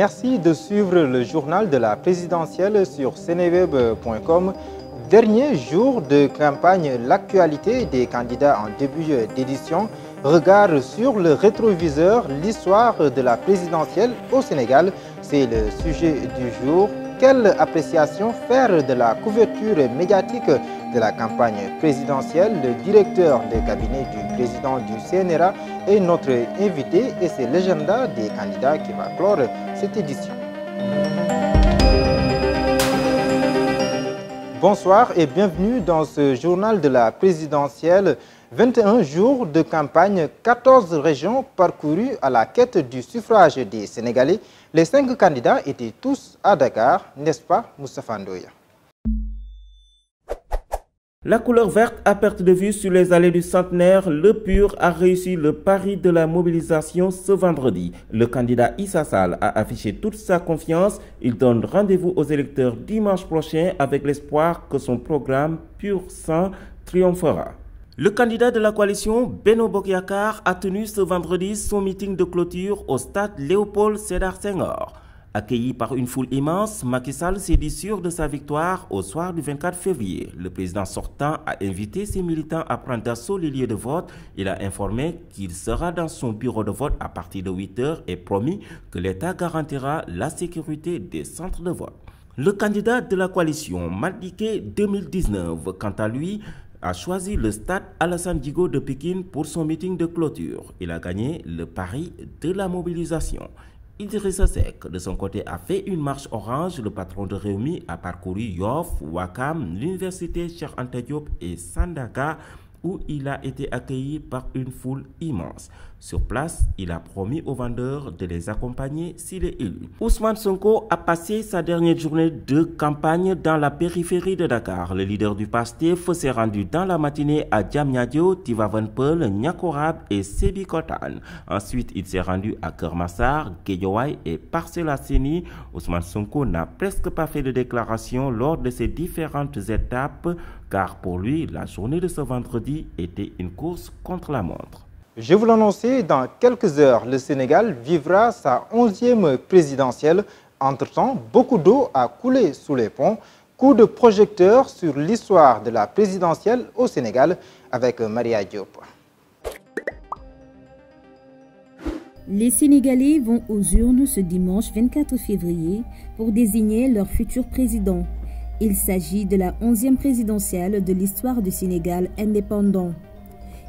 Merci de suivre le journal de la présidentielle sur seneweb.com. Dernier jour de campagne, l'actualité des candidats en début d'édition. Regard sur le rétroviseur, l'histoire de la présidentielle au Sénégal. C'est le sujet du jour. Quelle appréciation faire de la couverture médiatique de la campagne présidentielle? Le directeur de cabinet du président du CNRA est notre invité et c'est l'agenda des candidats qui va clore cette édition. Bonsoir et bienvenue dans ce journal de la présidentielle. 21 jours de campagne, 14 régions parcourues à la quête du suffrage des Sénégalais. Les 5 candidats étaient tous à Dakar, n'est-ce pas, Moustapha Ndoye? La couleur verte à perte de vue sur les allées du centenaire, le PUR a réussi le pari de la mobilisation ce vendredi. Le candidat Issa Sall a affiché toute sa confiance. Il donne rendez-vous aux électeurs dimanche prochain avec l'espoir que son programme PUR 100 triomphera. Le candidat de la coalition, Benno Bokk Yakaar, a tenu ce vendredi son meeting de clôture au stade Léopold Sédar Senghor. Accueilli par une foule immense, Macky Sall s'est dit sûr de sa victoire au soir du 24 février. Le président sortant a invité ses militants à prendre d'assaut les lieux de vote. Il a informé qu'il sera dans son bureau de vote à partir de 8 h et promis que l'État garantira la sécurité des centres de vote. Le candidat de la coalition, Madické 2019, quant à lui, a choisi le stade Alassane Djigo de Pékin pour son meeting de clôture. Il a gagné le pari de la mobilisation. Idrissa Seck, de son côté, a fait une marche orange. Le patron de Rewmi a parcouru Yoff, Ouakam, l'université Cheikh Anta Diop et Sandaga, où il a été accueilli par une foule immense. Sur place, il a promis aux vendeurs de les accompagner s'il est élu. Ousmane Sonko a passé sa dernière journée de campagne dans la périphérie de Dakar. Le leader du PASTEF s'est rendu dans la matinée à Diamniadio, Tivaouane Peulh, Niakoulrab et Sébikotane. Ensuite, il s'est rendu à Keur Massar, Guédiawaye et Parcelles Assainies. Ousmane Sonko n'a presque pas fait de déclaration lors de ces différentes étapes, car pour lui, la journée de ce vendredi était une course contre la montre. Je vous l'annonçais, dans quelques heures, le Sénégal vivra sa 11e présidentielle. Entre-temps, beaucoup d'eau a coulé sous les ponts. Coup de projecteur sur l'histoire de la présidentielle au Sénégal avec Maria Diop. Les Sénégalais vont aux urnes ce dimanche 24 février pour désigner leur futur président. Il s'agit de la 11e présidentielle de l'histoire du Sénégal indépendant.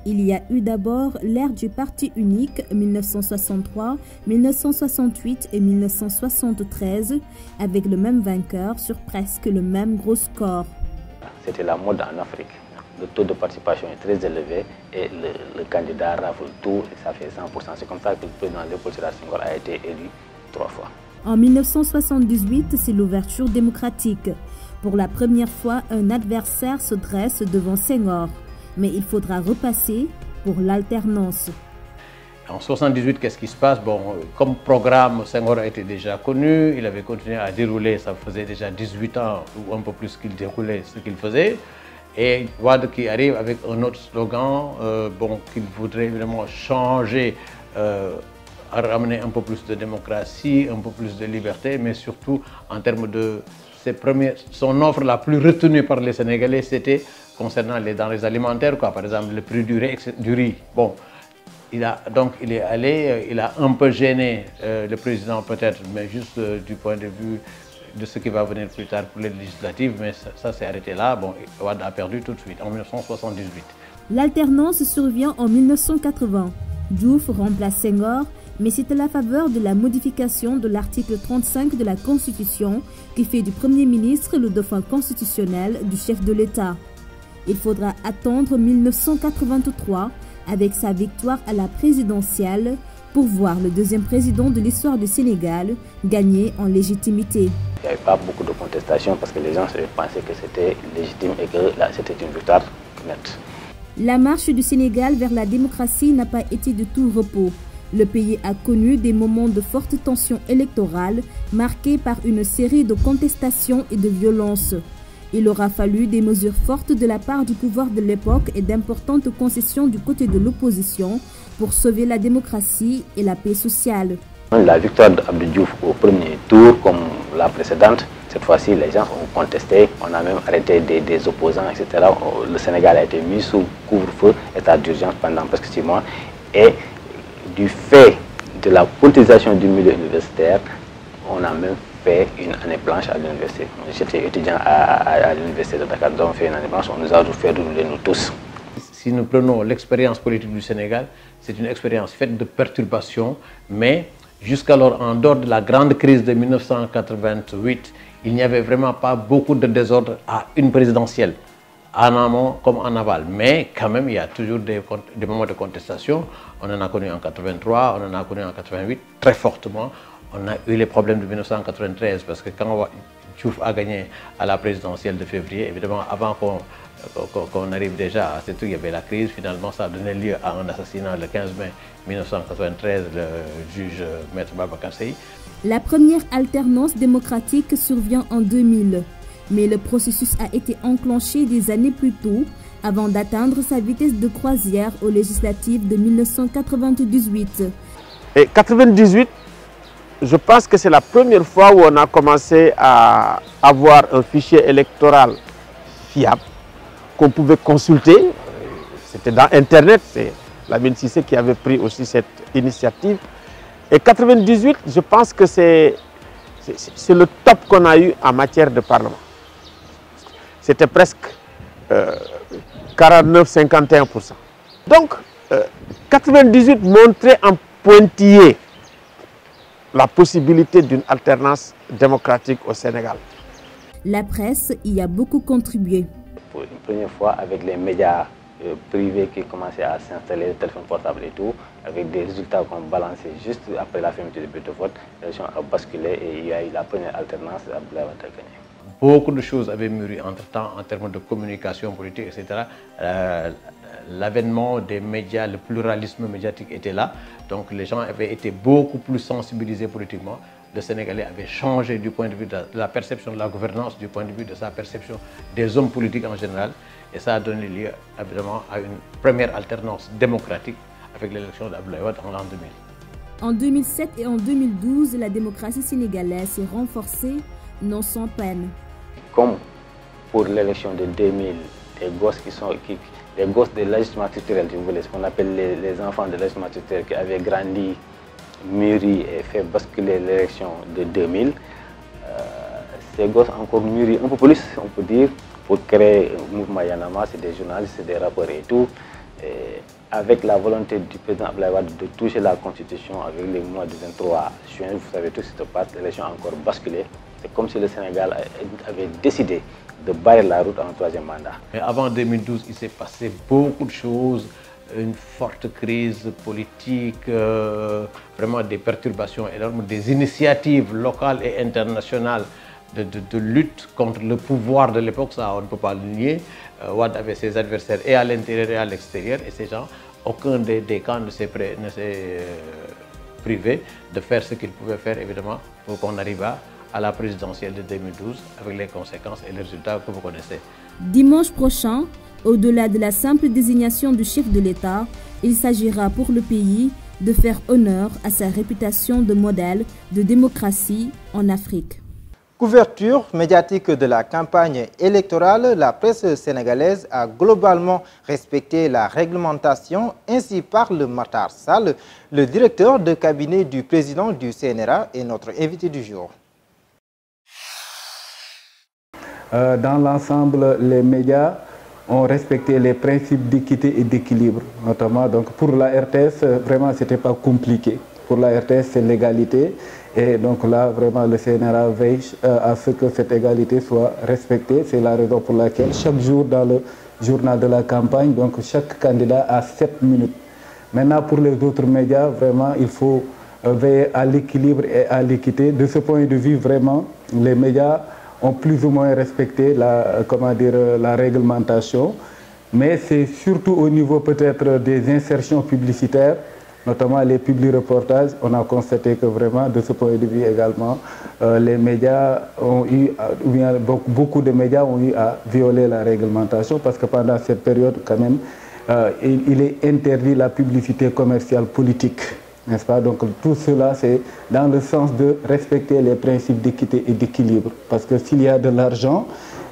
Il y a eu d'abord l'ère du parti unique 1963, 1968 et 1973 avec le même vainqueur sur presque le même gros score. C'était la mode en Afrique. Le taux de participation est très élevé et le candidat rafle tout et ça fait 100%. C'est comme ça que le président Léopold Sédar Senghor a été élu 3 fois. En 1978, c'est l'ouverture démocratique. Pour la première fois, un adversaire se dresse devant Senghor. Mais il faudra repasser pour l'alternance. En 1978, qu'est-ce qui se passe? Bon, comme programme, Senghor a été déjà connu, il avait continué à dérouler, ça faisait déjà 18 ans ou un peu plus qu'il déroulait ce qu'il faisait. Et Wade qui arrive avec un autre slogan, qu'il voudrait vraiment changer, ramener un peu plus de démocratie, un peu plus de liberté, mais surtout en termes de son offre la plus retenue par les Sénégalais, c'était concernant les denrées alimentaires, par exemple le prix du riz. Bon, il est allé, il a un peu gêné le président peut-être, mais juste du point de vue de ce qui va venir plus tard pour les législatives, mais ça s'est arrêté là. Bon, Wade a perdu tout de suite en 1978. L'alternance survient en 1980. Diouf remplace Senghor, mais c'est à la faveur de la modification de l'article 35 de la Constitution qui fait du Premier ministre le dauphin constitutionnel du chef de l'État. Il faudra attendre 1983 avec sa victoire à la présidentielle pour voir le deuxième président de l'histoire du Sénégal gagner en légitimité. Il n'y avait pas beaucoup de contestation parce que les gens pensaient que c'était légitime et que c'était une victoire nette. La marche du Sénégal vers la démocratie n'a pas été de tout repos. Le pays a connu des moments de forte tension électorale marqués par une série de contestations et de violences. Il aura fallu des mesures fortes de la part du pouvoir de l'époque et d'importantes concessions du côté de l'opposition pour sauver la démocratie et la paix sociale. La victoire d'Abdou Diouf au premier tour, comme la précédente, cette fois-ci, les gens ont contesté, on a même arrêté des opposants, etc. Le Sénégal a été mis sous couvre-feu, état d'urgence pendant presque 6 mois. Et du fait de la politisation du milieu universitaire, on a même fait une année blanche à l'université. J'étais étudiant à l'université de Dakar, donc on fait une année blanche, on nous a fait rouler nous tous. Si nous prenons l'expérience politique du Sénégal, c'est une expérience faite de perturbations, mais jusqu'alors, en dehors de la grande crise de 1988, il n'y avait vraiment pas beaucoup de désordre à une présidentielle, en amont comme en aval. Mais quand même, il y a toujours des moments de contestation. On en a connu en 83, on en a connu en 88, très fortement. On a eu les problèmes de 1993, parce que quand Diouf a gagné à la présidentielle de février, évidemment, avant qu'on arrive déjà à ce truc, il y avait la crise. Finalement, ça a donné lieu à un assassinat le 15 mai 1993, le juge Maître Babacar Sèye. La première alternance démocratique survient en 2000, mais le processus a été enclenché des années plus tôt, avant d'atteindre sa vitesse de croisière aux législatives de 1998. Et 1998, je pense que c'est la première fois où on a commencé à avoir un fichier électoral fiable, qu'on pouvait consulter. C'était dans Internet, c'est Lamine Cissé qui avait pris aussi cette initiative. Et 1998, je pense que c'est le top qu'on a eu en matière de parlement. C'était presque 49-51%. Donc, 1998 montrait en pointillé la possibilité d'une alternance démocratique au Sénégal. La presse y a beaucoup contribué. Pour une première fois, avec les médias privés qui commençaient à s'installer, les téléphones portables et tout, avec des résultats qu'on balançait juste après la fermeture du bureau de vote, l'élection a basculé et il y a eu la première alternance à Abdoulaye Wade a gagné. Beaucoup de choses avaient mûri entre-temps en termes de communication politique, etc. L'avènement des médias, le pluralisme médiatique était là. Donc les gens avaient été beaucoup plus sensibilisés politiquement. Le Sénégalais avait changé du point de vue de la perception de la gouvernance, du point de vue de sa perception des hommes politiques en général. Et ça a donné lieu évidemment à une première alternance démocratique avec l'élection d'Abdoulaye Wade en l'an 2000. En 2007 et en 2012, la démocratie sénégalaise s'est renforcée, non sans peine. Comme pour l'élection de 2000, les gosses de l'ajustement structurel, si vous voulez, ce qu'on appelle les enfants de l'ajustement structurel qui avaient grandi, mûri et fait basculer l'élection de 2000, ces gosses encore mûri un peu plus, on peut dire, pour créer un mouvement Yanama, c'est des journalistes, c'est des rappeurs et tout. Et avec la volonté du président Abdoulaye Wade de toucher la Constitution avec les mois du 23 juin, vous savez tout ce qui se passe, l'élection a encore basculé. C'est comme si le Sénégal avait décidé de barrer la route à un troisième mandat. Mais avant 2012, il s'est passé beaucoup de choses, une forte crise politique, vraiment des perturbations énormes, des initiatives locales et internationales de lutte contre le pouvoir de l'époque, ça on ne peut pas le nier. Wade avait ses adversaires et à l'intérieur et à l'extérieur, et ces gens, aucun des camps ne s'est privé de faire ce qu'il pouvait faire, évidemment, pour qu'on arrive à la présidentielle de 2012 avec les conséquences et les résultats que vous connaissez. Dimanche prochain, au-delà de la simple désignation du chef de l'État, il s'agira pour le pays de faire honneur à sa réputation de modèle de démocratie en Afrique. Couverture médiatique de la campagne électorale, la presse sénégalaise a globalement respecté la réglementation. Ainsi parle Matar Sall, le directeur de cabinet du président du CNRA et notre invité du jour. Dans l'ensemble, les médias ont respecté les principes d'équité et d'équilibre, notamment. Donc pour la RTS, vraiment, ce n'était pas compliqué. Pour la RTS, c'est l'égalité. Et donc là, vraiment, le CNRA veille à ce que cette égalité soit respectée. C'est la raison pour laquelle chaque jour dans le journal de la campagne, donc chaque candidat a 7 minutes. Maintenant, pour les autres médias, vraiment, il faut veiller à l'équilibre et à l'équité. De ce point de vue, vraiment, les médias ont plus ou moins respecté la réglementation. Mais c'est surtout au niveau peut-être des insertions publicitaires, notamment les publi-reportages, on a constaté que vraiment, de ce point de vue également, les médias ont eu, ou bien beaucoup de médias ont eu à violer la réglementation parce que pendant cette période, quand même, il est interdit la publicité commerciale politique. n'est-ce pas? Donc tout cela, c'est dans le sens de respecter les principes d'équité et d'équilibre. Parce que s'il y a de l'argent,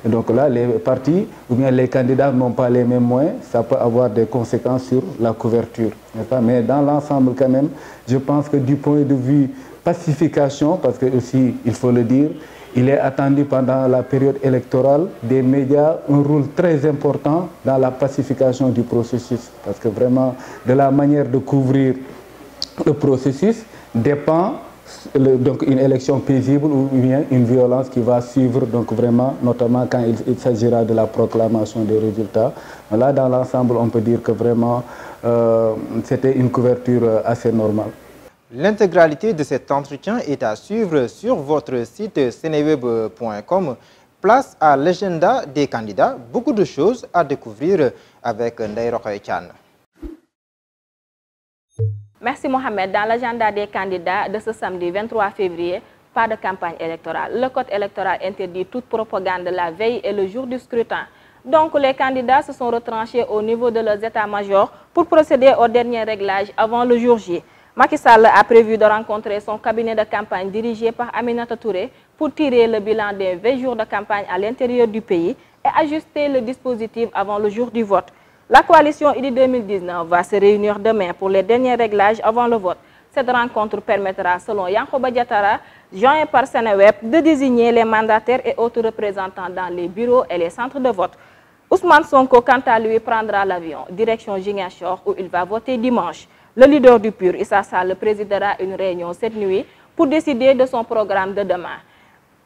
donc là, les partis ou bien les candidats n'ont pas les mêmes moyens, ça peut avoir des conséquences sur la couverture, n'est-ce pas? Mais dans l'ensemble quand même, je pense que du point de vue pacification, parce que aussi, il faut le dire, il est attendu pendant la période électorale des médias un rôle très important dans la pacification du processus. Parce que vraiment, de la manière de couvrir le processus dépend donc une élection paisible ou bien une violence qui va suivre, donc vraiment, notamment quand il s'agira de la proclamation des résultats. Là, dans l'ensemble, on peut dire que vraiment, c'était une couverture assez normale. L'intégralité de cet entretien est à suivre sur votre site seneweb.com. Place à l'agenda des candidats. Beaucoup de choses à découvrir avec Ndeye Rokhaya Thiane. Merci Mohamed. Dans l'agenda des candidats de ce samedi 23 février, pas de campagne électorale. Le code électoral interdit toute propagande la veille et le jour du scrutin. Donc les candidats se sont retranchés au niveau de leurs états-majors pour procéder au dernier réglage avant le jour J. Macky Sall a prévu de rencontrer son cabinet de campagne dirigé par Aminata Touré pour tirer le bilan des 20 jours de campagne à l'intérieur du pays et ajuster le dispositif avant le jour du vote. La coalition Idy 2019 va se réunir demain pour les derniers réglages avant le vote. Cette rencontre permettra, selon Yankhoba Diattara, joint par Seneweb, de désigner les mandataires et autres représentants dans les bureaux et les centres de vote. Ousmane Sonko, quant à lui, prendra l'avion, direction Ziguinchor, où il va voter dimanche. Le leader du PUR, Issa Sall, présidera une réunion cette nuit pour décider de son programme de demain.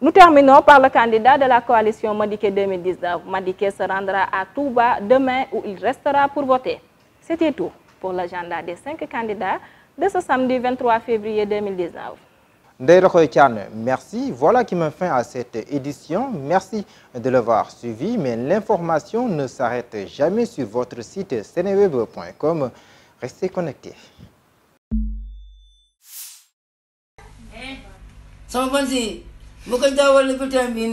Nous terminons par le candidat de la coalition Madické 2019. Madické se rendra à Touba demain où il restera pour voter. C'était tout pour l'agenda des 5 candidats de ce samedi 23 février 2019. Ndeye Rokhaya Thiane, merci. Voilà qui met fin à cette édition. Merci de l'avoir suivi, mais l'information ne s'arrête jamais sur votre site seneweb.com. Restez connectés. bu ko jaawale bulletin bii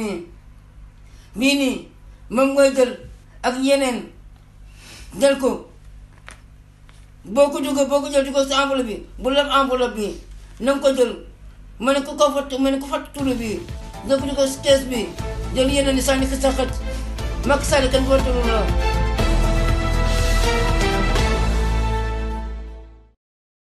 nii moom mooy jël ak yeneen jël ko boo ko jël di ko si enveloppe bi bu leb enveloppe bi na nga ko jël ma ne ko fàtt turu bi jël ko di ko si kees bi jël yeneen ni sànni ko sa xët Macky Sall kan ko turu la